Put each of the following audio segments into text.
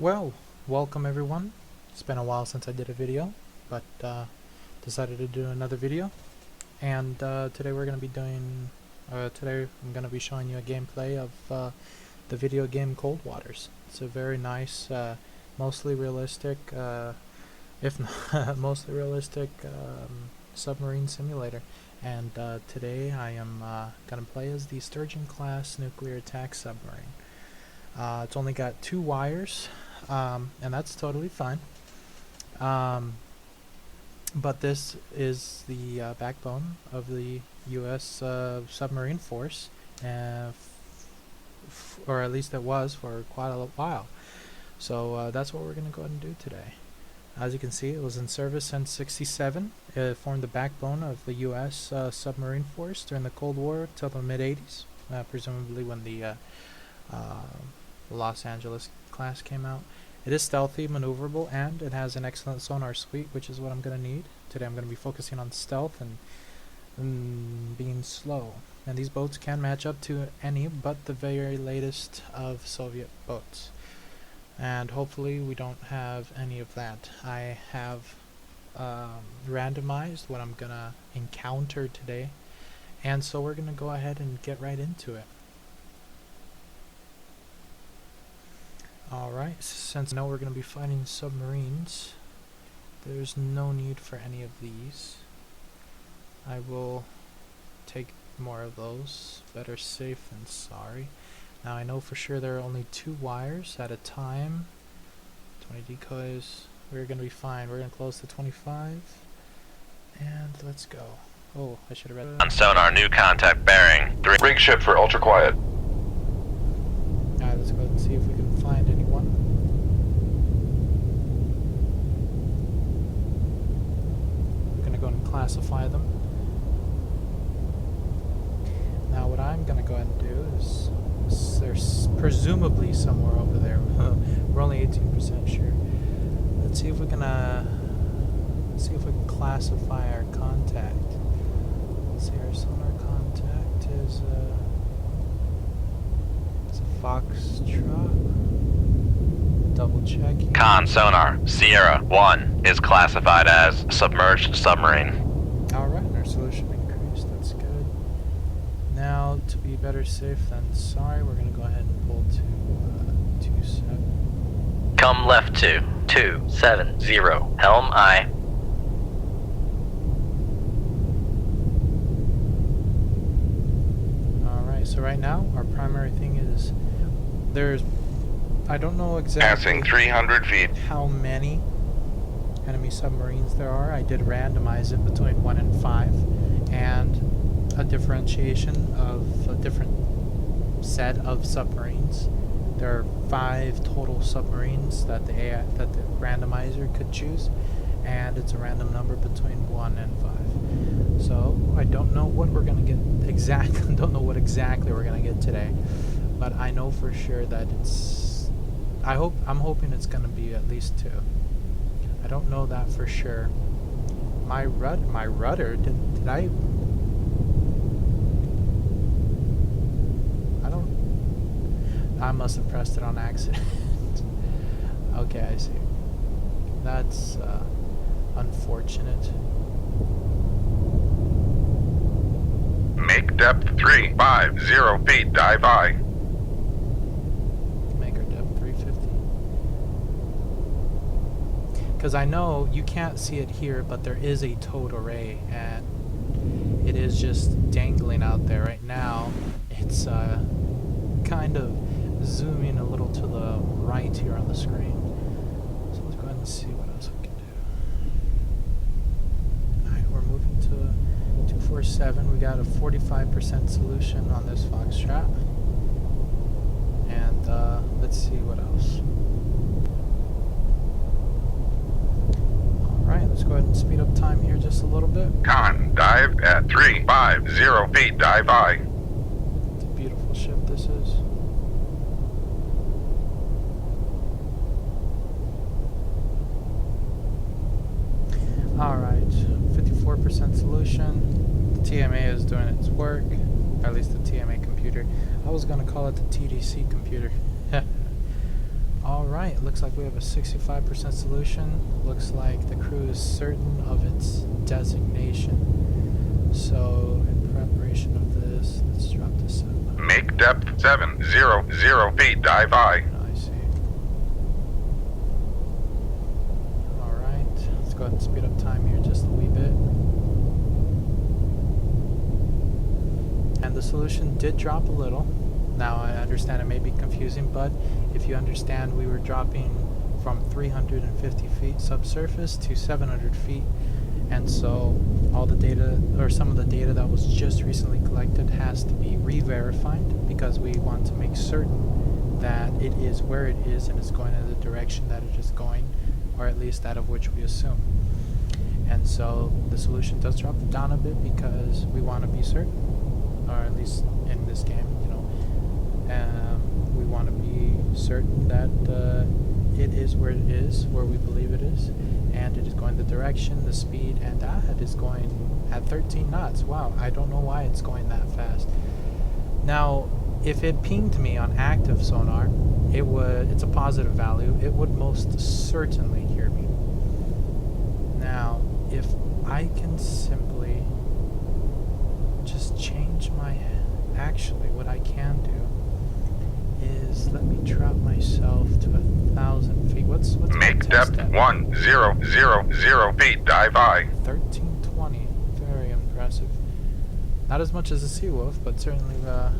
Well, welcome everyone. It's been a while since I did a video, but decided to do another video. And today we're going to be doing, today I'm going to be showing you a gameplay of the video game ColdWaters. It's a very nice, mostly realistic, if not mostly realistic, submarine simulator. And today I am going to play as the Sturgeon class nuclear attack submarine. It's only got 2 wires, and that's totally fine. But this is the backbone of the U.S. submarine force, or at least it was for quite a while. So that's what we're going to go ahead and do today. As you can see, it was in service since '67. It formed the backbone of the U.S. Submarine force during the Cold War till the mid-'80s, presumably when the Los Angeles class came out. It is stealthy, maneuverable, and it has an excellent sonar suite, which is what I'm going to need. Today I'm going to be focusing on stealth and being slow. And these boats can match up to any but the very latest of Soviet boats. And hopefully we don't have any of that. I have randomized what I'm going to encounter today. And so we're going to go ahead and get right into it. Alright, since I know we're going to be fighting submarines, there's no need for any of these. I will take more of those. Better safe than sorry. Now I know for sure there are only 2 wires at a time. 20 decoys. We're going to be fine. We're going to close to 25. And let's go. Oh, I should have read that. On sonar, new contact bearing 3. Rig ship for ultra quiet. Alright, let's go ahead and see if we can find anyone. We're going to go ahead and classify them. Now what I'm going to go ahead and do is, there's presumably somewhere over there. We're only 18% sure. Let's see if we can classify our contact. Let's see, our sonar contact is it's a Foxtrot. Double checking. Con sonar, Sierra 1 is classified as submerged submarine. Alright, our solution increased. That's good. Now, to be better safe than sorry, we're going to go ahead and pull to 27. Come left to 270, helm I. Alright, so right now, our primary thing is, I don't know exactly Passing 300 feet. how many enemy submarines there are. I did randomize it between 1 and 5, and a differentiation of a different set of submarines. There are 5 total submarines that the randomizer could choose, and it's a random number between 1 and 5. So I don't know what we're gonna get exactly. Don't know what exactly we're gonna get today, but I know for sure that it's. I'm hoping it's gonna be at least 2. I don't know that for sure. My rudder did I? I must have pressed it on accident. Okay, I see. That's unfortunate. Make depth 350 feet. Dive I. Make our depth 350. Because I know you can't see it here, but there is a towed array, and it is just dangling out there right now. It's kind of zooming a little to the right here on the screen. So let's go ahead and see what else we can do. Alright, we're moving to 247. We got a 45% solution on this Foxtrot. And let's see what else. Alright, let's go ahead and speed up time here just a little bit. Con, dive at 350 feet. Dive I. It's a beautiful ship this is. Alright, 54% solution. The TMA is doing its work, or at least the TMA computer. I was going to call it the TDC computer. Alright. Alright, it looks like we have a 65% solution. Looks like the crew is certain of its designation. So, in preparation of this, let's drop this up. Make depth 700 feet. Dive I. I see. Alright, let's go ahead and speed up time here just a wee bit. And the solution did drop a little. Now I understand it may be confusing, but if you understand, we were dropping from 350 feet subsurface to 700 feet, and so all the data, or some of the data that was just recently collected, has to be re-verified because we want to make certain that it is where it is and it's going in the direction that it is going, or at least that of which we assume. And so the solution does drop down a bit because we want to be certain, or at least in this game, you know, we want to be certain that it is where it is, where we believe it is, and it is going the direction, the speed, and it is going at 13 knots. Wow, I don't know why it's going that fast. Now, if it pinged me on active sonar, it's a positive value, it would most certainly hear me. Now, if I can simply just change my... Actually, what I can do is let me drop myself to 1,000 feet. What's my Make test depth at? 1,000 feet. Dive I. 1320. Very impressive. Not as much as the Sea Wolf, but certainly a little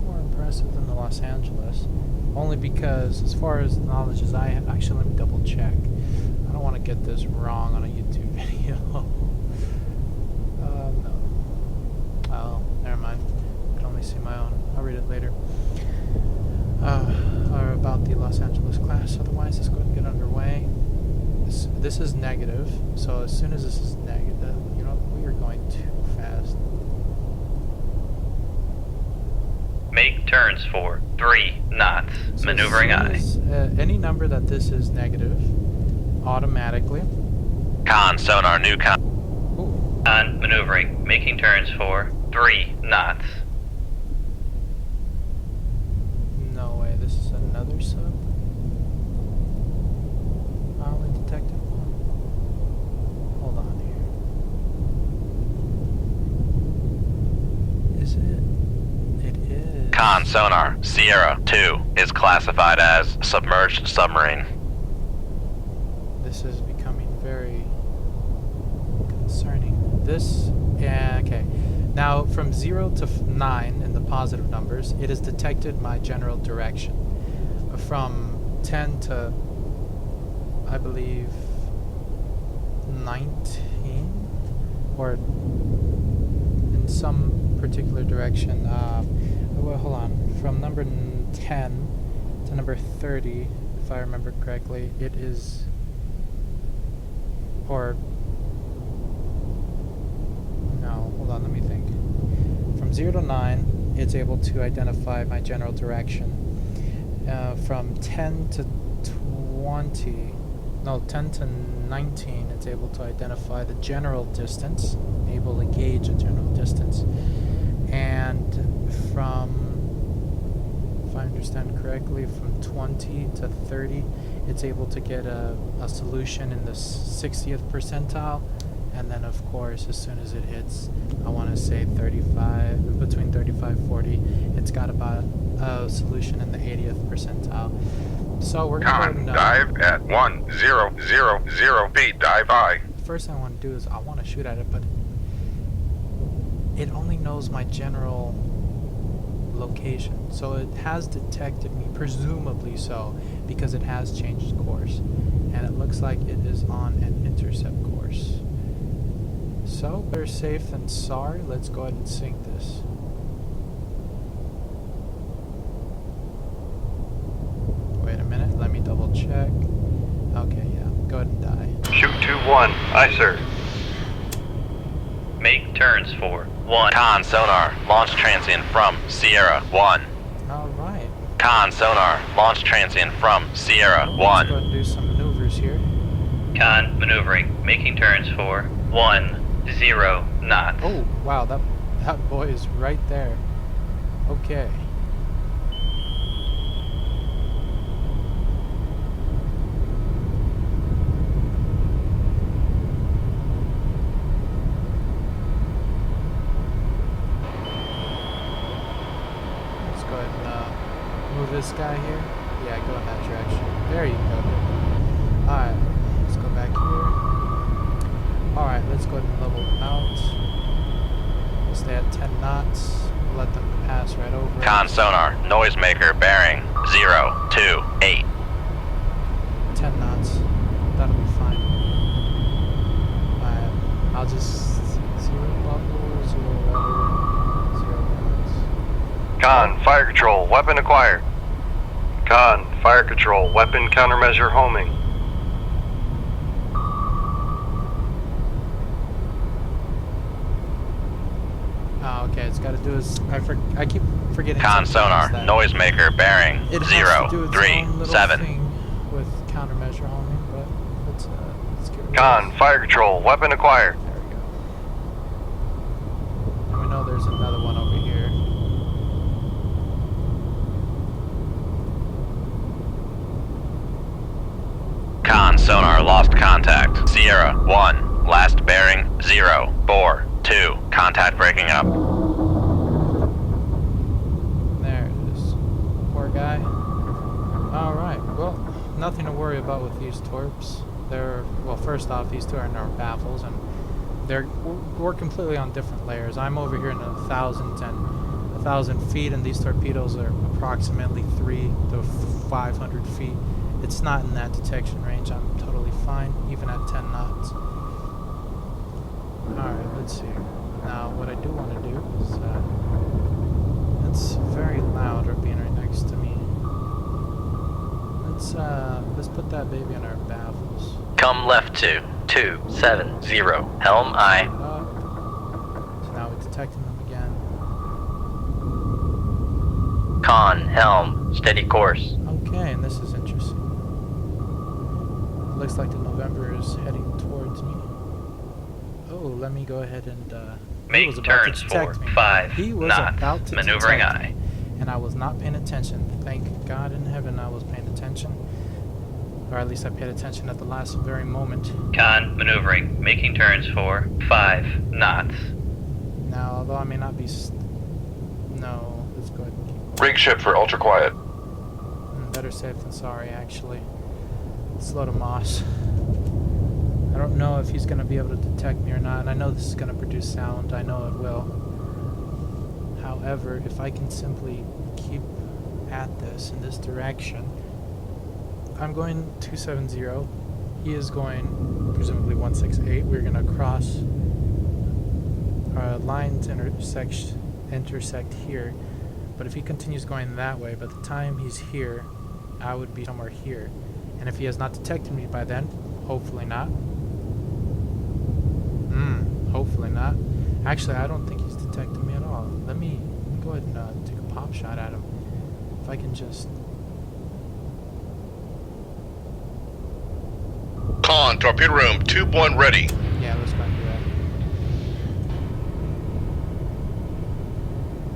more impressive than the Los Angeles. Only because, as far as the knowledge as I have, actually let me double check. I don't want to get this wrong on a YouTube video. No. Oh, never mind. I can only see my own. I'll read it later. Or about the Los Angeles class. Otherwise, let's go ahead and get underway. This is negative, so as soon as this is negative, you know, we are going too fast. Make turns for 3 knots. So Maneuvering I. Any number that this is negative, automatically. Con sonar new con. Ooh, On maneuvering. Making turns for 3 knots. no way. This is another sub. I only detected one. Hold on here. Is it? It is. Con sonar Sierra 2 is classified as submerged submarine. This is becoming very concerning. This, yeah, okay. Now, from 0 to 9 in the positive numbers, it has detected my general direction. From 10 to, I believe, 19, or in some particular direction. Well, hold on. From number 10 to number 30, if I remember correctly, it is... Or no, hold on, let me think. From 0 to 9, it's able to identify my general direction. From 10 to 20, no, 10 to 19, it's able to identify the general distance, able to gauge a general distance. And from, if I understand correctly, from 20 to 30, it's able to get a solution in the 60th percentile, and then of course as soon as it hits, I want to say 35, between 35-40, it's got about a solution in the 80th percentile. So we're going Con to dive at 1,000 feet. Dive I. first thing I want to do is I want to shoot at it, but it only knows my general location. So it has detected me, presumably so, because it has changed course. And it looks like it is on an intercept course. So, better safe than sorry. Let's go ahead and sink this. Wait a minute, let me double check. Okay, yeah, go ahead and die. Shoot 2-1. Aye, sir. Make turns for 1. Con sonar launch transient from Sierra 1. Alright. Con sonar launch transient from Sierra Let's 1. go ahead and do some maneuvers here. Con maneuvering. Making turns for 10 knots. Oh, wow, that boy is right there. Okay. Yeah, go in that direction. There you go. Alright, let's go back here. Alright, let's go ahead and level out. We'll stay at 10 knots. We'll let them pass right over. Con sonar, noisemaker, bearing 028. 10 knots. That'll be fine. Alright, I'll just 0 bubble, 0 rudder, 0 knots. Con, fire control, weapon acquired. Con, fire control, weapon countermeasure homing. Oh, okay, it's got to do is I keep forgetting. Con sonar, that noisemaker, bearing it has to do its own little 037. thing with countermeasure homing, but let's get rid of Con, this. fire control, weapon acquired. There we go. And we know there's another one over here. Con sonar, lost contact. Sierra 1, last bearing 042. Contact breaking up. There it is. Poor guy. Alright, well, nothing to worry about with these torps. Well, first off, these two are in our baffles, and we're completely on different layers. I'm over here in 1,000 feet, and these torpedoes are approximately 300 to 500 feet. It's not in that detection range. I'm totally fine, even at 10 knots. Alright, let's see. Now, what I do want to do is, it's very loud or being right next to me. Let's put that baby on our baffles. Come left to 270, helm I. So now we're detecting them again. Con, helm, steady course. Okay, and this is interesting. Looks like the November is heading towards me. Oh, let me go ahead and, he Make was about turns to detect for me. 5 He was knots, about to maneuvering detect aye. me, and I was not paying attention. Thank God in heaven I was paying attention. Or at least I paid attention at the last very moment. Con, maneuvering, making turns for 5 knots. Now, although I may not be... No, let's go ahead and keep... Rig ship for ultra quiet. Better safe than sorry, actually. Slow to Moss. I don't know if he's going to be able to detect me or not, and I know this is going to produce sound. I know it will. However, if I can simply keep at this in this direction, I'm going 270. He is going presumably 168. We're going to cross lines intersect here. But if he continues going that way, by the time he's here, I would be somewhere here. And if he has not detected me by then, hopefully not. Hopefully not. Actually, I don't think he's detected me at all. Let me go ahead and take a pop shot at him. If I can just... Con, torpedo room, tube 1 ready. Yeah, let's go and do that.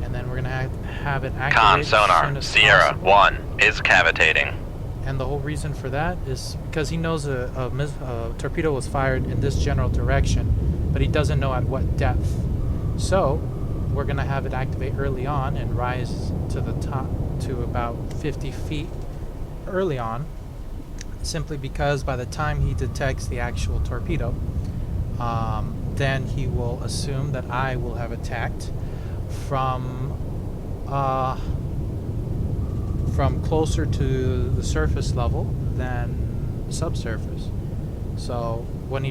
And then we're going to have it activate Con as soon sonar, as Sierra possible. 1 is cavitating. And the whole reason for that is because he knows a torpedo was fired in this general direction, but he doesn't know at what depth. So we're going to have it activate early on and rise to the top to about 50 feet early on, simply because by the time he detects the actual torpedo, then he will assume that I will have attacked from closer to the surface level than subsurface. So when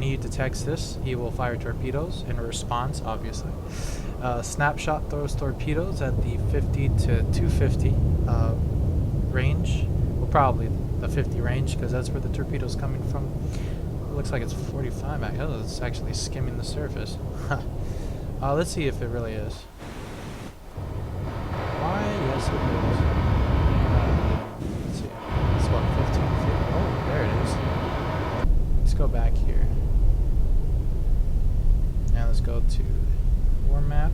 he detects this, he will fire torpedoes in response, obviously. Snapshot those torpedoes at the 50 to 250 range. Well, probably the 50 range, because that's where the torpedo's coming from. It looks like it's 45. Oh, it's actually skimming the surface. Let's see if it really is. Why, yes it is. Let's see. It's about 15 feet. Oh, there it is. Let's go back here. Now let's go to war map.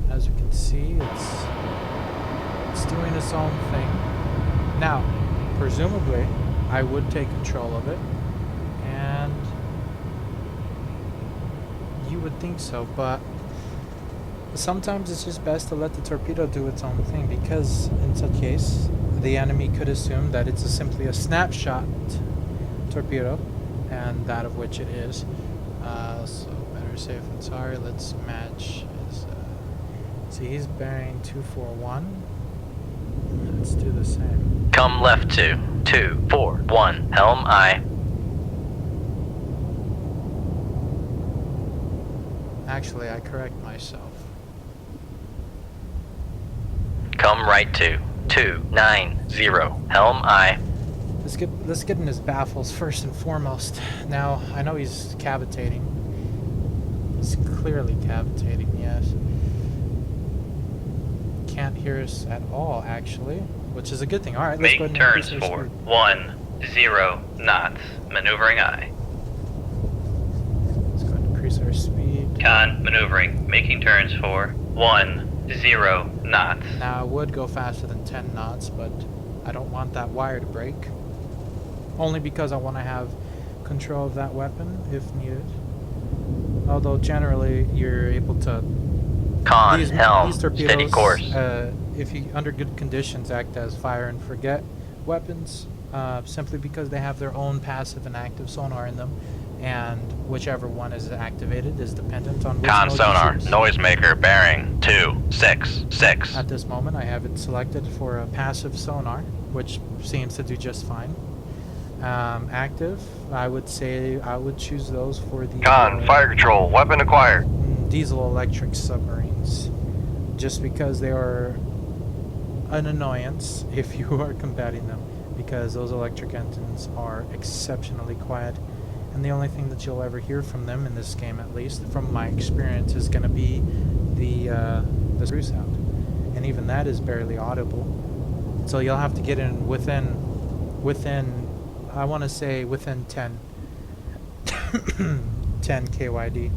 As you can see, it's doing its own thing. Now, presumably, I would take control of it, and you would think so, but sometimes it's just best to let the torpedo do its own thing, because in such case, the enemy could assume that it's simply a snapshot torpedo, and that of which it is. So better safe than sorry. Let's match his. See, he's bearing 241. Let's do the same. Come left to 241, helm aye. Actually, I correct myself. Come right to 290, helm aye. Let's get in his baffles first and foremost. Now, I know he's cavitating. He's clearly cavitating, yes. Can't hear us at all, actually, which is a good thing. All right, let's go Make ahead and turns increase our for speed. 10 knots. Maneuvering aye. Let's go ahead and increase our speed. Con maneuvering. Making turns for 10 knots. Now, I would go faster than 10 knots, but I don't want that wire to break. Only because I want to have control of that weapon if needed. Although generally you're able to. Con, helm, these torpedoes, steady course. If you under good conditions act as fire and forget weapons, simply because they have their own passive and active sonar in them, and whichever one is activated is dependent on which Con mode sonar, you choose. noisemaker bearing 266. At this moment, I have it selected for a passive sonar, which seems to do just fine. Active, I would say I would choose those for the Con, fire control, weapon acquired. diesel electric submarines, just because they are an annoyance if you are combating them, because those electric engines are exceptionally quiet, and the only thing that you'll ever hear from them in this game, at least from my experience, is going to be the screw sound, and even that is barely audible. So you'll have to get in within I want to say within 10 10 KYD.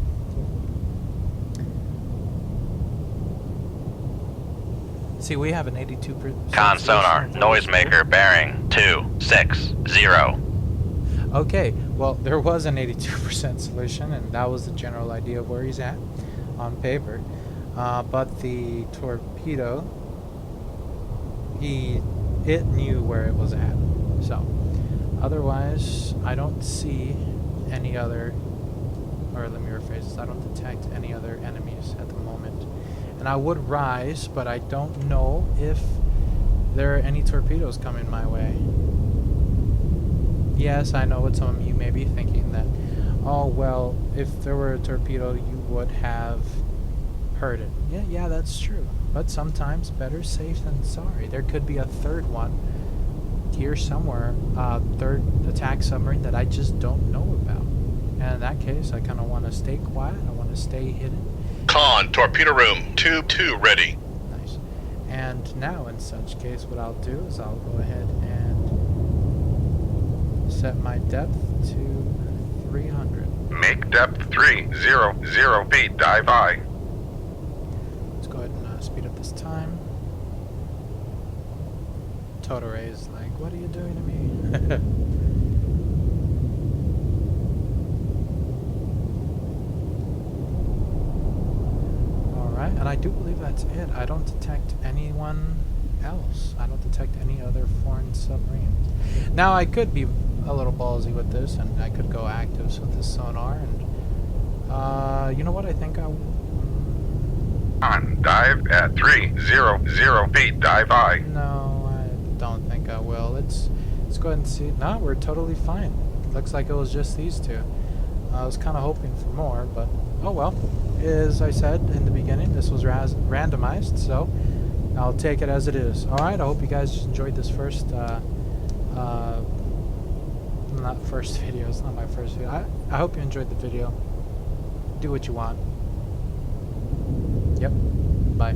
See, we have an 82%. Con sonar, noisemaker bearing 260. Okay, well, there was an 82% solution, and that was the general idea of where he's at on paper. But the torpedo, it knew where it was at. So, otherwise, I don't see any other, or let me rephrase this, I don't detect any other enemies at the moment. And I would rise, but I don't know if there are any torpedoes coming my way. Yes, I know what some of you may be thinking, that, oh, well, if there were a torpedo, you would have heard it. Yeah, that's true. But sometimes better safe than sorry. There could be a third one here somewhere, third attack submarine that I just don't know about. And in that case, I kind of want to stay quiet. I want to stay hidden. Con, torpedo room, tube 2 ready. Nice. And now, in such case, what I'll do is I'll go ahead and set my depth to 300. Make depth 300 feet, dive high. Let's go ahead and speed up this time. Totore is like, what are you doing to me? Alright, and I do believe that's it. I don't detect anyone else. I don't detect any other foreign submarines. Now, I could be a little ballsy with this, and I could go actives with this sonar, and you know what, I think I On, dive at 300 feet, dive high. no, I don't think I will. Let's go ahead and see. No, we're totally fine. Looks like it was just these two. I was kind of hoping for more, but oh well. As I said in the beginning, this was randomized, so I'll take it as it is. Alright, I hope you guys enjoyed this first, not first video, it's not my first video. I hope you enjoyed the video. Do what you want. Yep, bye.